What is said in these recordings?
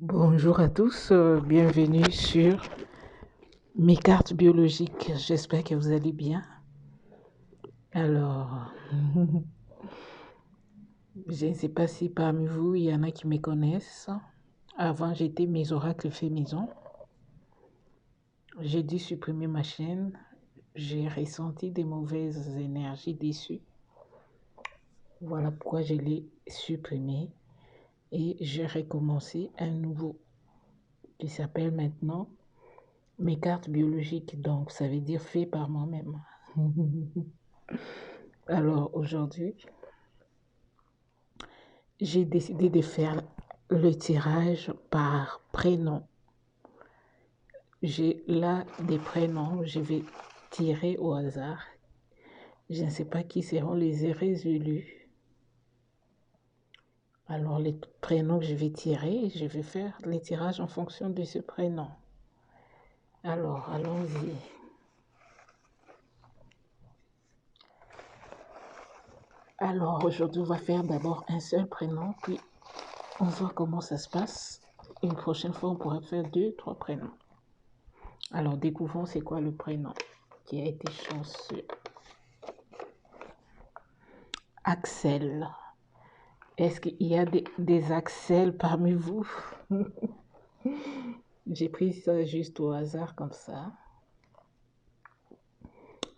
Bonjour à tous, bienvenue sur mes cartes biologiques. J'espère que vous allez bien. Alors, je ne sais pas si parmi vous, il y en a qui me connaissent. Avant, j'étais mes oracles fait maison. J'ai dû supprimer ma chaîne. J'ai ressenti des mauvaises énergies dessus. Voilà pourquoi je l'ai supprimé. Et j'ai recommencé un nouveau qui s'appelle maintenant mes cartes biologiques. Donc, ça veut dire fait par moi-même. Alors aujourd'hui, j'ai décidé de faire le tirage par prénom. J'ai là des prénoms, je vais tirer au hasard. Je ne sais pas qui seront les résolus. Alors les prénoms que je vais tirer, je vais faire les tirages en fonction de ce prénom. Alors allons-y. Alors aujourd'hui, on va faire d'abord un seul prénom, puis on voit comment ça se passe. Une prochaine fois, on pourra faire 2, 3 prénoms. Alors, découvrons c'est quoi le prénom qui a été chanceux. Axel. Est-ce qu'il y a des Axel parmi vous? J'ai pris ça juste au hasard comme ça.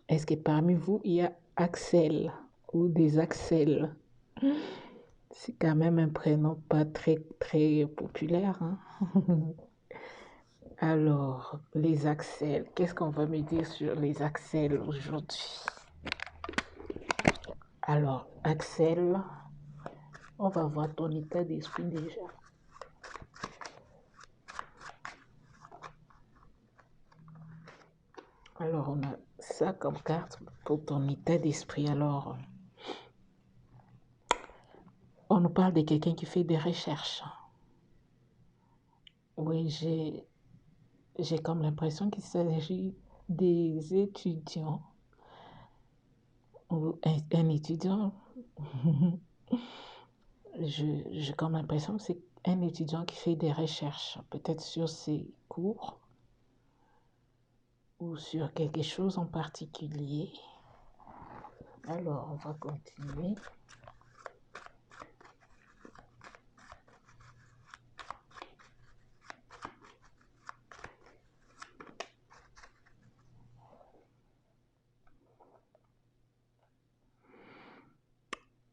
Est-ce que parmi vous, il y a Axel ou des Axel? C'est quand même un prénom pas très, très populaire. Hein? Alors, les Axel. Qu'est-ce qu'on va me dire sur les Axel aujourd'hui? Alors, Axel, on va voir ton état d'esprit déjà. Alors, on a ça comme carte pour ton état d'esprit. Alors, on nous parle de quelqu'un qui fait des recherches. Oui, j'ai comme l'impression qu'il s'agit des étudiants. Ou un étudiant. J'ai comme l'impression que c'est un étudiant qui fait des recherches, peut-être sur ses cours ou sur quelque chose en particulier. Alors, on va continuer.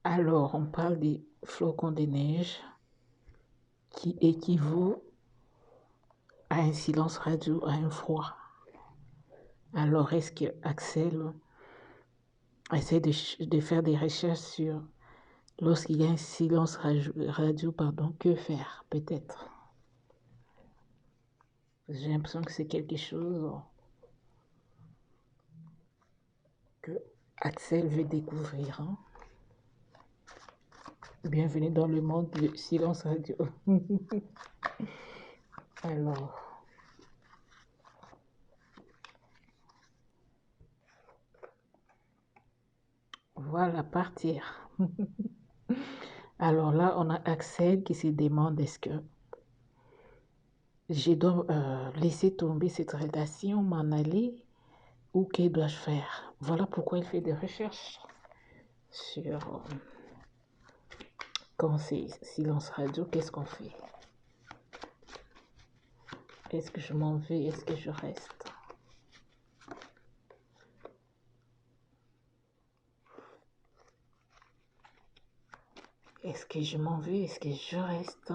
Alors, on parle des flocons de neige qui équivaut à un silence radio, à un froid. Alors, est-ce que Axel essaie de faire des recherches sur lorsqu'il y a un silence radio, pardon, que faire, peut-être? J'ai l'impression que c'est quelque chose que Axel veut découvrir. Hein? Bienvenue dans le monde du silence radio. Alors, voilà, partir. Alors là, on a Axel qui se demande est-ce que je dois laisser tomber cette relation, m'en aller, ou que dois-je faire? Voilà pourquoi il fait des recherches sur quand c'est silence radio, qu'est-ce qu'on fait? Est-ce que je m'en vais? Est-ce que je reste? Est-ce que je m'en vais? Est-ce que je reste?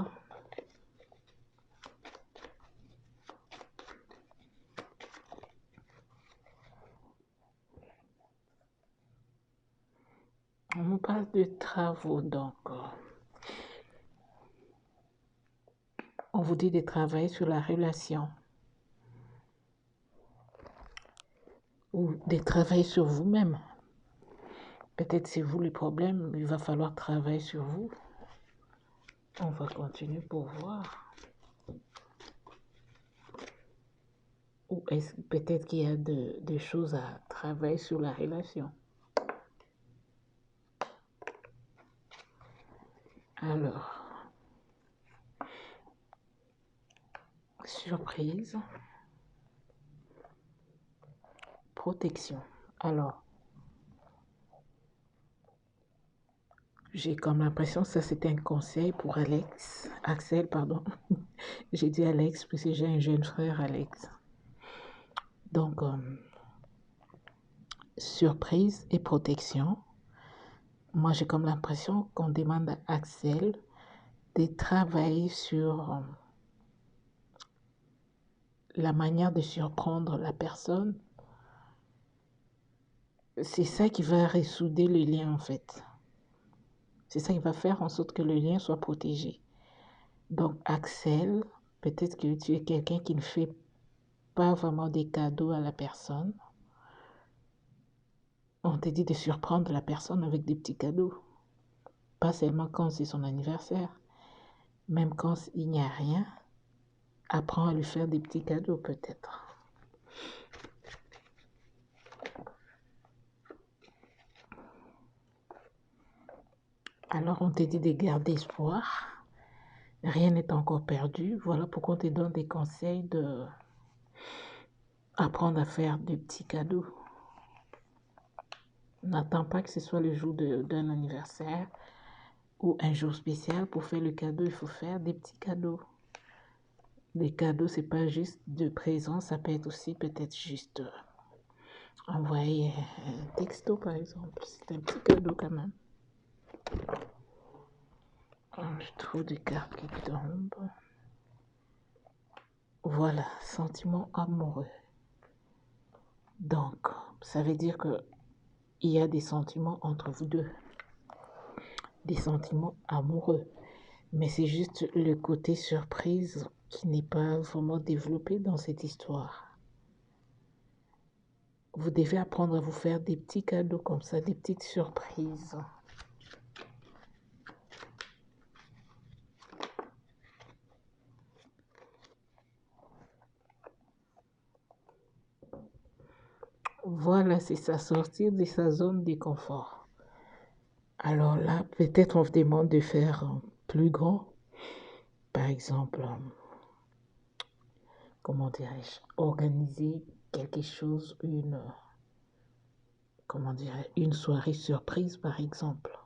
On nous parle de travaux, donc on vous dit de travailler sur la relation ou de travailler sur vous-même. Peut-être c'est vous le problème, il va falloir travailler sur vous. On va continuer pour voir. Ou est-ce peut-être qu'il y a des choses à travailler sur la relation. Alors, surprise, protection. Alors, j'ai comme l'impression que ça c'était un conseil pour Axel, pardon. J'ai dit Alex parce que j'ai un jeune frère Alex. Donc, surprise et protection. Moi, j'ai comme l'impression qu'on demande à Axel de travailler sur la manière de surprendre la personne. C'est ça qui va ressouder le lien en fait. C'est ça qui va faire en sorte que le lien soit protégé. Donc, Axel, peut-être que tu es quelqu'un qui ne fait pas vraiment des cadeaux à la personne. On te dit de surprendre la personne avec des petits cadeaux. Pas seulement quand c'est son anniversaire. Même quand il n'y a rien, apprends à lui faire des petits cadeaux peut-être. Alors on te dit de garder espoir. Rien n'est encore perdu. Voilà pourquoi on te donne des conseils de apprendre à faire des petits cadeaux. N'attends pas que ce soit le jour d'un anniversaire ou un jour spécial pour faire le cadeau. Il faut faire des petits cadeaux. Les cadeaux, c'est pas juste de présents, ça peut être aussi peut-être juste envoyer un texto par exemple. C'est un petit cadeau quand même. Je trouve des cartes qui tombent. Voilà, sentiment amoureux. Donc, ça veut dire que il y a des sentiments entre vous deux. Des sentiments amoureux. Mais c'est juste le côté surprise qui n'est pas vraiment développé dans cette histoire. Vous devez apprendre à vous faire des petits cadeaux comme ça, des petites surprises. Voilà, c'est ça, sortir de sa zone de confort. Alors là, peut-être on vous demande de faire plus grand. Par exemple, comment dirais-je, organiser quelque chose, comment dirais-je, une soirée surprise par exemple.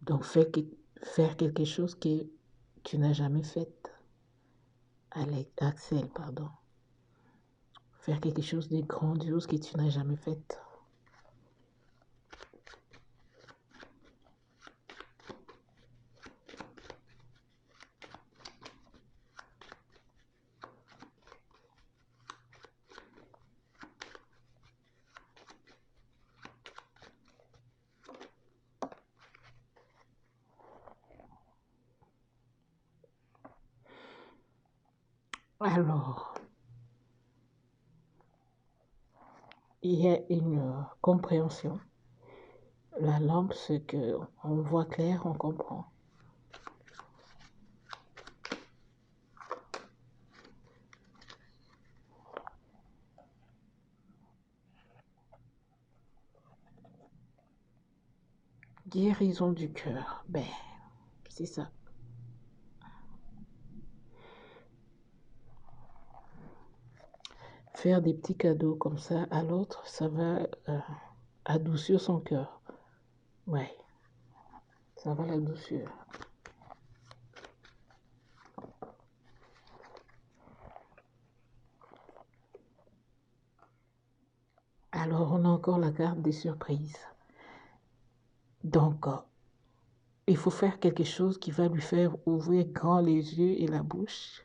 Donc faire quelque chose que tu n'as jamais fait. Axel, pardon. Faire quelque chose de grandiose que tu n'as jamais fait. Alors, il y a une compréhension. La lampe, c'est que on voit clair, on comprend. Guérison du cœur, ben, c'est ça. Faire des petits cadeaux comme ça à l'autre, ça va adoucir son cœur. Ouais, ça va l'adoucir. Alors, on a encore la carte des surprises. Donc, il faut faire quelque chose qui va lui faire ouvrir grand les yeux et la bouche.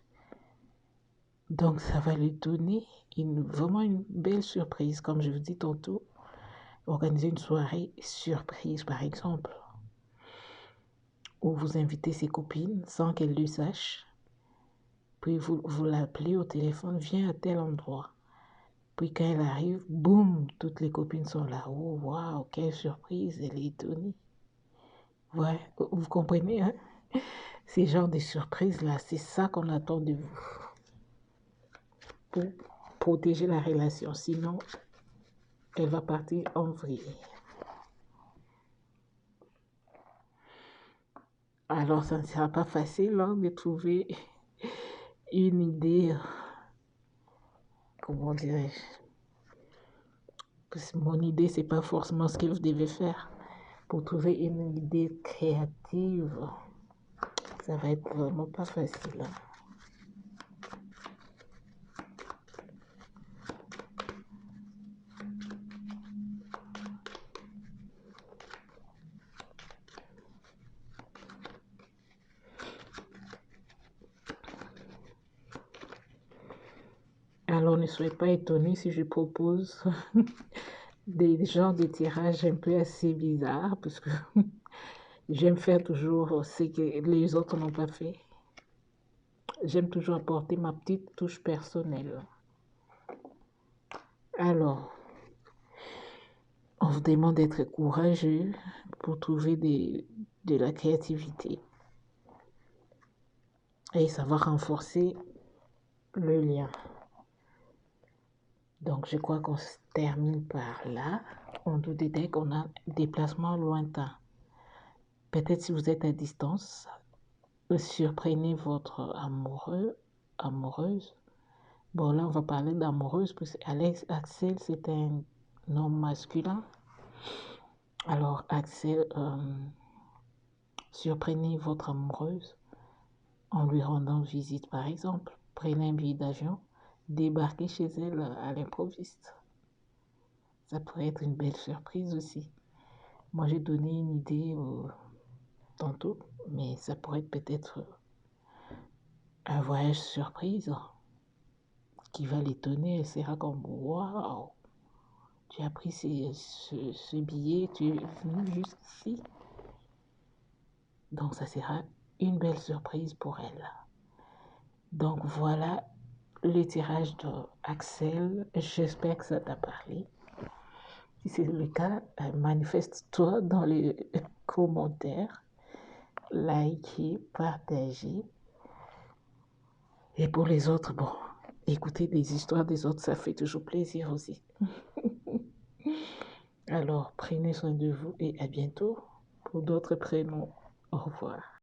Donc, ça va lui donner vraiment une belle surprise. Comme je vous dis tantôt, organiser une soirée surprise, par exemple, où vous invitez ses copines sans qu'elles le sachent. Puis vous l'appelez au téléphone, viens à tel endroit. Puis quand elle arrive, boum, toutes les copines sont là. Oh, waouh, quelle surprise, elle est étonnée. Ouais, vous comprenez, hein? Ces genres de surprises-là, c'est ça qu'on attend de vous pour protéger la relation. Sinon, elle va partir en vrille. Alors, ça ne sera pas facile hein, de trouver une idée, comment dirais-je, parce que mon idée, c'est pas forcément ce que vous devez faire. Pour trouver une idée créative, ça va être vraiment pas facile. Alors, ne soyez pas étonnés si je propose des genres de tirages un peu assez bizarres, parce que j'aime faire toujours ce que les autres n'ont pas fait. J'aime toujours apporter ma petite touche personnelle. Alors, on vous demande d'être courageux pour trouver de la créativité. Et ça va renforcer le lien. Donc, je crois qu'on se termine par là. On doute dès qu'on a un déplacement lointain. Peut-être si vous êtes à distance, surprenez votre amoureux, amoureuse. Bon, là, on va parler d'amoureuse, parce que Axel, c'est un homme masculin. Alors, Axel, surprenez votre amoureuse en lui rendant visite, par exemple. Prenez un billet d'avion, débarquez chez elle à l'improviste. Ça pourrait être une belle surprise aussi. Moi, j'ai donné une idée tantôt, mais ça pourrait être peut-être un voyage surprise qui va l'étonner. Elle sera comme waouh, tu as pris ce billet, tu es venu jusqu'ici. Donc, ça sera une belle surprise pour elle. Donc, voilà le tirage d'Axel. J'espère que ça t'a parlé. Si c'est le cas, manifeste-toi dans les commentaires, likez, partagez. Et pour les autres, bon, écouter des histoires des autres, ça fait toujours plaisir aussi. Alors, prenez soin de vous et à bientôt pour d'autres prénoms. Au revoir.